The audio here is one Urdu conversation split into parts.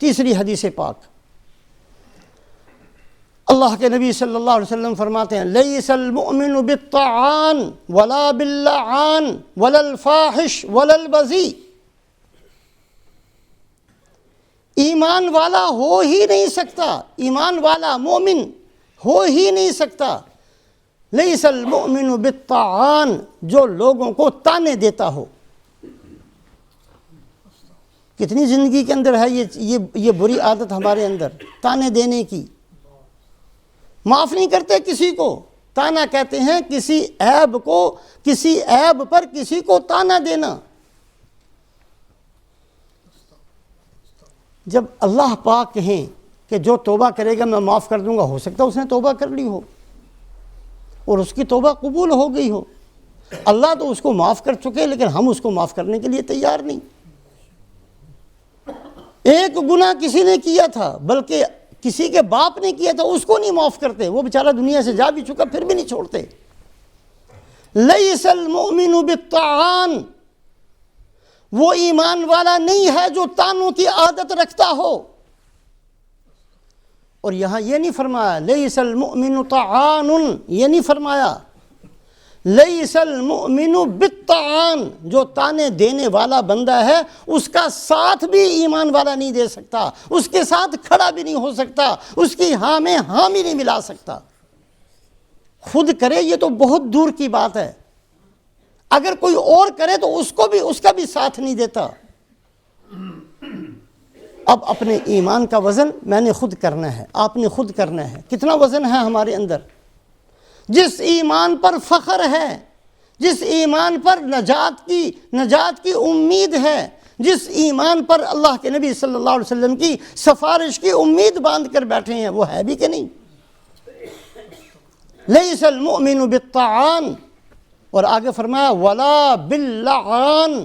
تیسری حدیث پاک، اللہ کے نبی صلی اللہ علیہ وسلم فرماتے ہیں لیس المؤمن بالطعان ولا باللعان ولا الفاحش ولا البذی، ایمان والا ہو ہی نہیں سکتا، ایمان والا مومن ہو ہی نہیں سکتا، لیس المؤمن بالطعان، جو لوگوں کو تانے دیتا ہو۔ کتنی زندگی کے اندر ہے یہ بری عادت ہمارے اندر، تانے دینے کی۔ معاف نہیں کرتے کسی کو، تانا کہتے ہیں کسی عیب پر کسی کو تانا دینا۔ جب اللہ پاک کہیں کہ جو توبہ کرے گا میں معاف کر دوں گا، ہو سکتا ہے اس نے توبہ کر لی ہو اور اس کی توبہ قبول ہو گئی ہو، اللہ تو اس کو معاف کر چکے، لیکن ہم اس کو معاف کرنے کے لیے تیار نہیں۔ ایک گناہ کسی نے کیا تھا، بلکہ کسی کے باپ نے کیا تھا، اس کو نہیں معاف کرتے، وہ بیچارہ دنیا سے جا بھی چکا پھر بھی نہیں چھوڑتے۔ لیس المؤمن بالطعان، وہ ایمان والا نہیں ہے جو تانوں کی عادت رکھتا ہو۔ اور یہاں یہ نہیں فرمایا لیس المؤمن طعان، یہ نہیں فرمایا لیس المؤمن بالطعان، جو تانے دینے والا بندہ ہے اس کا ساتھ بھی ایمان والا نہیں دے سکتا، اس کے ساتھ کھڑا بھی نہیں ہو سکتا، اس کی ہاں میں ہاں بھی نہیں ملا سکتا۔ خود کرے یہ تو بہت دور کی بات ہے، اگر کوئی اور کرے تو اس کا بھی ساتھ نہیں دیتا۔ اب اپنے ایمان کا وزن میں نے خود کرنا ہے، آپ نے خود کرنا ہے۔ کتنا وزن ہے ہمارے اندر؟ جس ایمان پر فخر ہے، جس ایمان پر نجات کی امید ہے، جس ایمان پر اللہ کے نبی صلی اللہ علیہ وسلم کی سفارش کی امید باندھ کر بیٹھے ہیں، وہ ہے بھی کہ نہیں؟ لیس المؤمن بالطعان، اور آگے فرمایا ولا باللعان،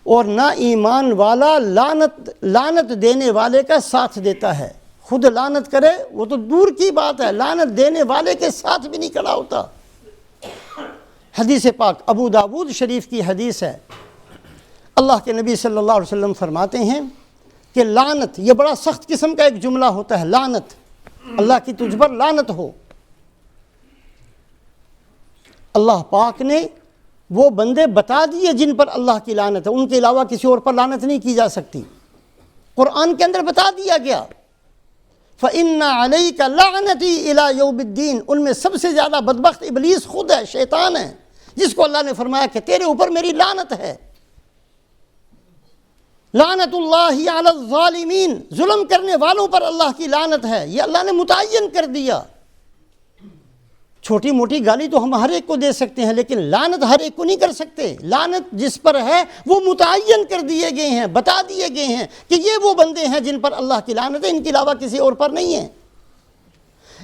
اور نہ ایمان والا لعنت دینے والے کا ساتھ دیتا ہے۔ خود لعنت کرے وہ تو دور کی بات ہے، لعنت دینے والے کے ساتھ بھی نہیں کھڑا ہوتا۔ حدیث پاک ابو داود شریف کی حدیث ہے، اللہ کے نبی صلی اللہ علیہ وسلم فرماتے ہیں کہ لعنت، یہ بڑا سخت قسم کا ایک جملہ ہوتا ہے، لعنت، اللہ کی تجھ پر لعنت ہو۔ اللہ پاک نے وہ بندے بتا دیے جن پر اللہ کی لعنت ہے، ان کے علاوہ کسی اور پر لعنت نہیں کی جا سکتی۔ قرآن کے اندر بتا دیا گیا فَإِنَّ عَلَيْكَ لَعْنَتِي إِلَى يَوْمِ الدِّينِ، ان میں سب سے زیادہ بدبخت ابلیس خود ہے، شیطان ہے، جس کو اللہ نے فرمایا کہ تیرے اوپر میری لعنت ہے۔ لعنت اللہ علی الظالمین، ظلم کرنے والوں پر اللہ کی لعنت ہے، یہ اللہ نے متعین کر دیا۔ چھوٹی موٹی گالی تو ہم ہر ایک کو دے سکتے ہیں، لیکن لعنت ہر ایک کو نہیں کر سکتے۔ لعنت جس پر ہے وہ متعین کر دیے گئے ہیں، بتا دیے گئے ہیں کہ یہ وہ بندے ہیں جن پر اللہ کی لعنت ہے، ان کے علاوہ کسی اور پر نہیں ہے۔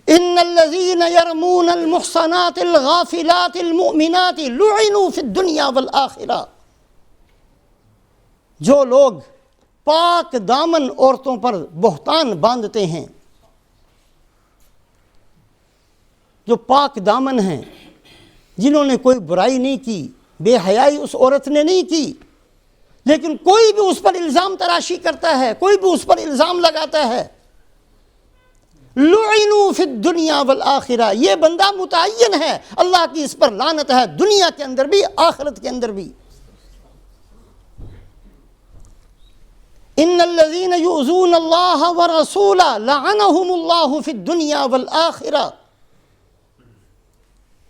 ان الذین یرمون المحصنات الغافلات المؤمنات لعنوا فی الدنیا والآخرہ، جو لوگ پاک دامن عورتوں پر بہتان باندھتے ہیں، جو پاک دامن ہیں، جنہوں نے کوئی برائی نہیں کی، بے حیائی اس عورت نے نہیں کی، لیکن کوئی بھی اس پر الزام تراشی کرتا ہے، کوئی بھی اس پر الزام لگاتا ہے، لعنوا فی الدنیا والآخرہ، یہ بندہ متعین ہے، اللہ کی اس پر لعنت ہے، دنیا کے اندر بھی آخرت کے اندر بھی۔ ان الذین یؤذون اللہ ورسولہ لعنہم اللہ فی الدنیا والآخرہ،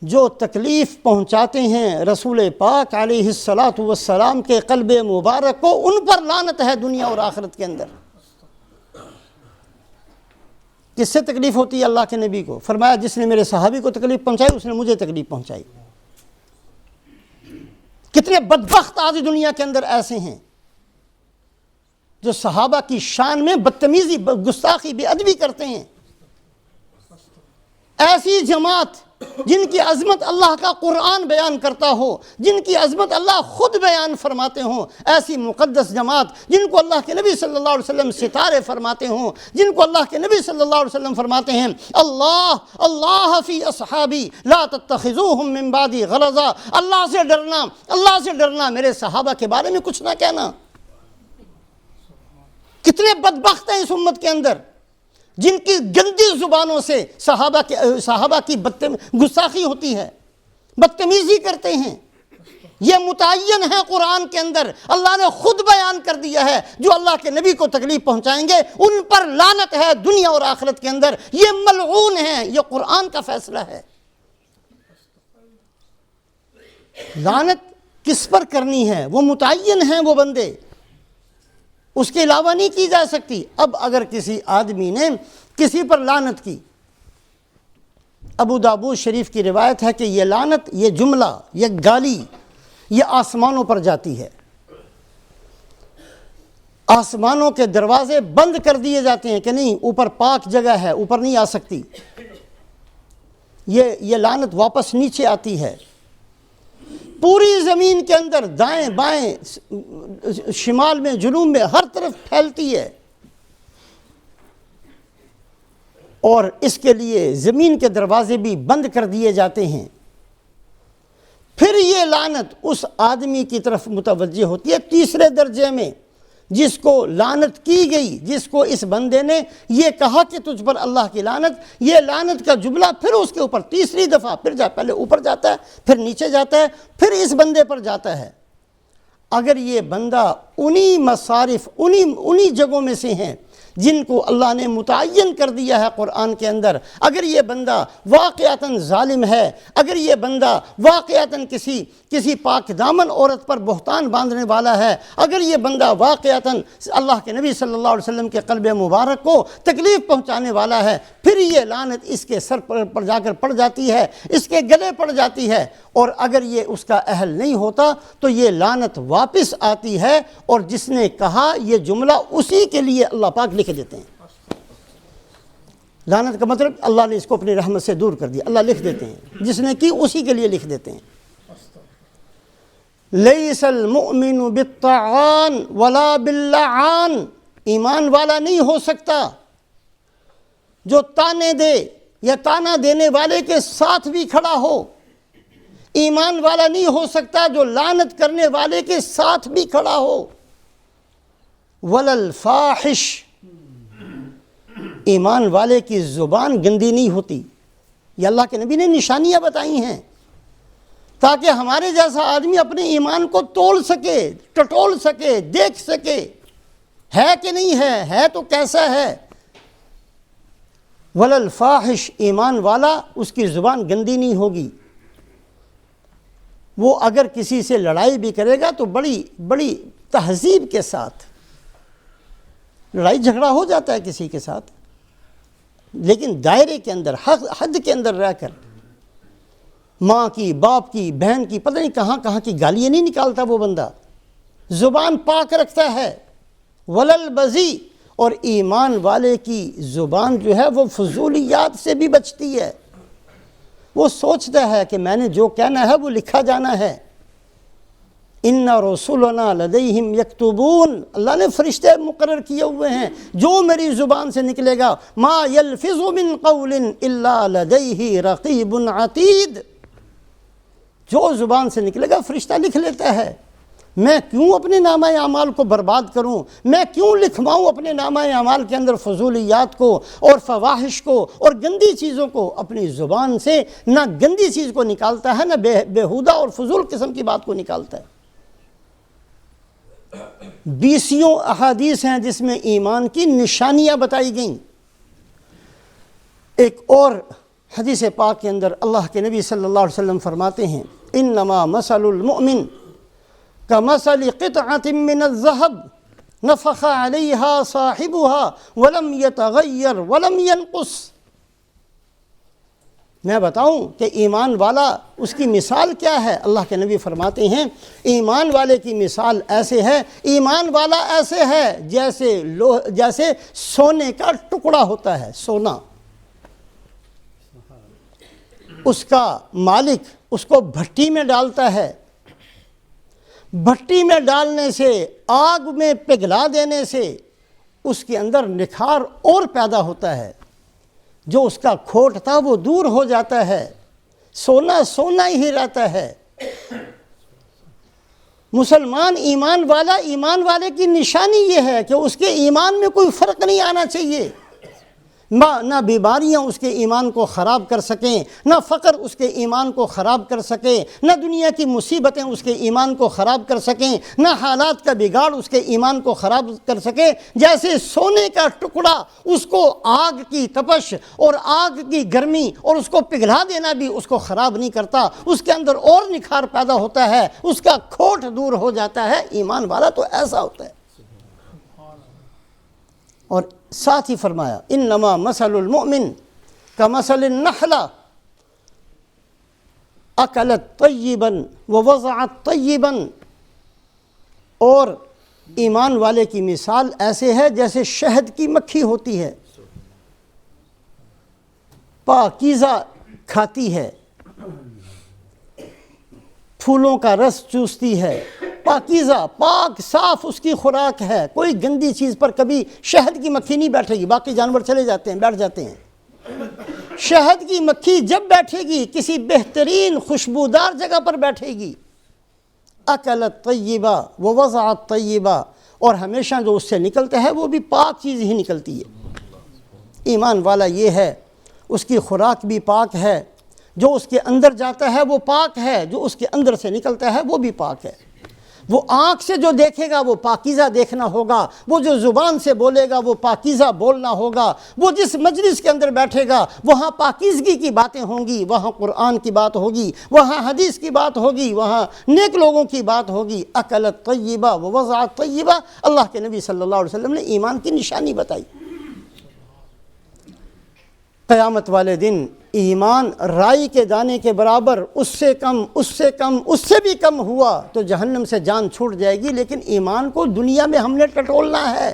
جو تکلیف پہنچاتے ہیں رسول پاک علیہ الصلاۃ والسلام کے قلب مبارک کو، ان پر لعنت ہے دنیا اور آخرت کے اندر۔ کس سے تکلیف ہوتی ہے اللہ کے نبی کو؟ فرمایا جس نے میرے صحابی کو تکلیف پہنچائی اس نے مجھے تکلیف پہنچائی۔ کتنے بدبخت آج دنیا کے اندر ایسے ہیں جو صحابہ کی شان میں بدتمیزی، گستاخی، بے ادبی کرتے ہیں۔ ایسی جماعت جن کی عظمت اللہ کا قرآن بیان کرتا ہو، جن کی عظمت اللہ خود بیان فرماتے ہوں، ایسی مقدس جماعت جن کو اللہ کے نبی صلی اللہ علیہ وسلم ستارے فرماتے ہوں، جن کو اللہ کے نبی صلی اللہ علیہ وسلم فرماتے ہیں اللہ فی اصحابی لا تتخذوہم من بعدی غرضا، اللہ سے ڈرنا، اللہ سے ڈرنا، میرے صحابہ کے بارے میں کچھ نہ کہنا۔ کتنے بدبخت ہیں اس امت کے اندر جن کی گندی زبانوں سے صحابہ کی گستاخی ہوتی ہے، بدتمیزی کرتے ہیں۔ یہ متعین ہے قرآن کے اندر، اللہ نے خود بیان کر دیا ہے، جو اللہ کے نبی کو تکلیف پہنچائیں گے ان پر لعنت ہے دنیا اور آخرت کے اندر، یہ ملعون ہیں، یہ قرآن کا فیصلہ ہے۔ لعنت کس پر کرنی ہے؟ وہ متعین ہیں وہ بندے، اس کے علاوہ نہیں کی جا سکتی۔ اب اگر کسی آدمی نے کسی پر لعنت کی، ابو داؤد شریف کی روایت ہے کہ یہ لعنت، یہ جملہ، یہ گالی، یہ آسمانوں پر جاتی ہے، آسمانوں کے دروازے بند کر دیے جاتے ہیں کہ نہیں، اوپر پاک جگہ ہے، اوپر نہیں آ سکتی، یہ لعنت واپس نیچے آتی ہے، پوری زمین کے اندر دائیں بائیں شمال میں جنوب میں ہر طرف پھیلتی ہے، اور اس کے لیے زمین کے دروازے بھی بند کر دیے جاتے ہیں۔ پھر یہ لعنت اس آدمی کی طرف متوجہ ہوتی ہے تیسرے درجے میں، جس کو لعنت کی گئی، جس کو اس بندے نے یہ کہا کہ تجھ پر اللہ کی لعنت، یہ لعنت کا جملہ پھر اس کے اوپر تیسری دفعہ پھر پہلے اوپر جاتا ہے، پھر نیچے جاتا ہے، پھر اس بندے پر جاتا ہے۔ اگر یہ بندہ انہی مصارف، انہی جگہوں میں سے ہیں جن کو اللہ نے متعین کر دیا ہے قرآن کے اندر، اگر یہ بندہ واقعتاً ظالم ہے، اگر یہ بندہ واقعتاً کسی پاک دامن عورت پر بہتان باندھنے والا ہے، اگر یہ بندہ واقعتاً اللہ کے نبی صلی اللہ علیہ وسلم کے قلب مبارک کو تکلیف پہنچانے والا ہے، پھر یہ لعنت اس کے سر پر جا کر پڑ جاتی ہے، اس کے گلے پڑ جاتی ہے، اور اگر یہ اس کا اہل نہیں ہوتا تو یہ لعنت واپس آتی ہے، اور جس نے کہا یہ جملہ اسی کے لیے اللہ پاک لکھ دیتے ہیں۔ لعنت کا مطلب اللہ نے اس کو اپنی رحمت سے دور کر دیا، اللہ لکھ دیتے ہیں، جس نے کی اسی کے لیے لکھ دیتے ہیں۔ لیس المؤمن بالطعان ولا باللعان، ایمان والا نہیں ہو سکتا جو تانے دے یا تانا دینے والے کے ساتھ بھی کھڑا ہو، ایمان والا نہیں ہو سکتا جو لعنت کرنے والے کے ساتھ بھی کھڑا ہو، ولا الفاحش، ایمان والے کی زبان گندی نہیں ہوتی۔ یہ اللہ کے نبی نے نشانیاں بتائی ہیں تاکہ ہمارے جیسا آدمی اپنے ایمان کو تول سکے، ٹٹول سکے، دیکھ سکے ہے کہ نہیں ہے تو کیسا ہے۔ ولا الفاحش، ایمان والا اس کی زبان گندی نہیں ہوگی، وہ اگر کسی سے لڑائی بھی کرے گا تو بڑی تہذیب کے ساتھ، لڑائی جھگڑا ہو جاتا ہے کسی کے ساتھ، لیکن دائرے کے اندر، حد کے اندر رہ کر، ماں کی، باپ کی، بہن کی، پتہ نہیں کہاں کہاں کی گالیاں نہیں نکالتا وہ بندہ، زبان پاک رکھتا ہے۔ ولل بذی، اور ایمان والے کی زبان جو ہے وہ فضولیات سے بھی بچتی ہے، وہ سوچتا ہے کہ میں نے جو کہنا ہے وہ لکھا جانا ہے۔ ان رسولنا لدیہم یکتبون، اللہ نے فرشتے مقرر کیے ہوئے ہیں، جو میری زبان سے نکلے گا، ما یلفظ من قول الا لدیہ رقیب عتید، جو زبان سے نکلے گا فرشتہ لکھ لیتا ہے۔ میں کیوں اپنے نامہ اعمال کو برباد کروں، میں کیوں لکھواؤں اپنے نامہ اعمال کے اندر فضولیات کو اور فواحش کو اور گندی چیزوں کو، اپنی زبان سے نہ گندی چیز کو نکالتا ہے، نہ بےہودہ اور فضول قسم کی بات کو نکالتا ہے۔ 20 احادیث ہیں جس میں ایمان کی نشانیاں بتائی گئیں۔ ایک اور حدیث پاک کے اندر اللہ کے نبی صلی اللہ علیہ وسلم فرماتے ہیں، انما مثل المؤمن کمثل قطعة من الذهب نفخ عليها صاحبها ولم يتغير ولم ينقص۔ میں بتاؤں کہ ایمان والا اس کی مثال کیا ہے؟ اللہ کے نبی فرماتے ہیں ایمان والے کی مثال ایسے ہے، ایمان والا ایسے ہے جیسے سونے کا ٹکڑا ہوتا ہے، سونا، اس کا مالک اس کو بھٹی میں ڈالتا ہے، بھٹی میں ڈالنے سے، آگ میں پگھلا دینے سے اس کے اندر نکھار اور پیدا ہوتا ہے، جو اس کا کھوٹ تھا وہ دور ہو جاتا ہے، سونا سونا ہی رہتا ہے۔ مسلمان ایمان والے کی نشانی یہ ہے کہ اس کے ایمان میں کوئی فرق نہیں آنا چاہیے، نہ بیماریاں اس کے ایمان کو خراب کر سکیں، نہ فقر اس کے ایمان کو خراب کر سکیں، نہ دنیا کی مصیبتیں اس کے ایمان کو خراب کر سکیں، نہ حالات کا بگاڑ اس کے ایمان کو خراب کر سکیں۔ جیسے سونے کا ٹکڑا اس کو آگ کی تپش اور آگ کی گرمی اور اس کو پگھلا دینا بھی اس کو خراب نہیں کرتا، اس کے اندر اور نکھار پیدا ہوتا ہے، اس کا کھوٹ دور ہو جاتا ہے۔ ایمان والا تو ایسا ہوتا ہے۔ اور ساتھ ہی فرمایا انما مثل المؤمن کمثل النحلہ اکلت طیبا ووضعت طیبا، اور ایمان والے کی مثال ایسے ہے جیسے شہد کی مکھی ہوتی ہے، پاکیزہ کھاتی ہے، پھولوں کا رس چوستی ہے، پاکیزہ پاک صاف اس کی خوراک ہے، کوئی گندی چیز پر کبھی شہد کی مکھی نہیں بیٹھے گی، باقی جانور چلے جاتے ہیں، بیٹھ جاتے ہیں۔ شہد کی مکھی جب بیٹھے گی کسی بہترین خوشبودار جگہ پر بیٹھے گی، اکلت طیبہ ووضعت طیبہ، اور ہمیشہ جو اس سے نکلتا ہے وہ بھی پاک چیز ہی نکلتی ہے۔ ایمان والا یہ ہے، اس کی خوراک بھی پاک ہے، جو اس کے اندر جاتا ہے وہ پاک ہے، جو اس کے اندر سے نکلتا ہے وہ بھی پاک ہے۔ وہ آنکھ سے جو دیکھے گا وہ پاکیزہ دیکھنا ہوگا، وہ جو زبان سے بولے گا وہ پاکیزہ بولنا ہوگا، وہ جس مجلس کے اندر بیٹھے گا وہاں پاکیزگی کی باتیں ہوں گی، وہاں قرآن کی بات ہوگی، وہاں حدیث کی بات ہوگی، وہاں نیک لوگوں کی بات ہوگی۔ اکلت طیبہ ووضعت طیبہ، اللہ کے نبی صلی اللہ علیہ وسلم نے ایمان کی نشانی بتائی۔ قیامت والے دن ایمان رائی کے دانے کے برابر، اس سے کم، اس سے کم، اس سے بھی کم ہوا تو جہنم سے جان چھوٹ جائے گی۔ لیکن ایمان کو دنیا میں ہم نے ٹٹولنا ہے،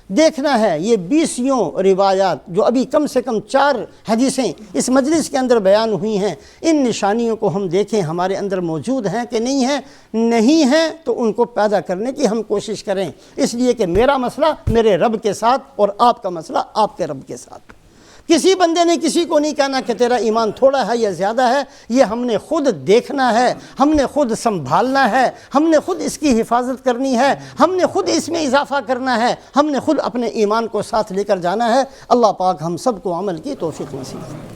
دیکھنا ہے۔ یہ 20 روایات جو ابھی کم سے کم 4 حدیثیں اس مجلس کے اندر بیان ہوئی ہیں، ان نشانیوں کو ہم دیکھیں ہمارے اندر موجود ہیں کہ نہیں ہیں۔ نہیں ہیں تو ان کو پیدا کرنے کی ہم کوشش کریں، اس لیے کہ میرا مسئلہ میرے رب کے ساتھ اور آپ کا مسئلہ آپ کے رب کے ساتھ۔ کسی بندے نے کسی کو نہیں کہنا کہ تیرا ایمان تھوڑا ہے یا زیادہ ہے، یہ ہم نے خود دیکھنا ہے، ہم نے خود سنبھالنا ہے، ہم نے خود اس کی حفاظت کرنی ہے، ہم نے خود اس میں اضافہ کرنا ہے، ہم نے خود اپنے ایمان کو ساتھ لے کر جانا ہے۔ اللہ پاک ہم سب کو عمل کی توفیق نصیب کرے۔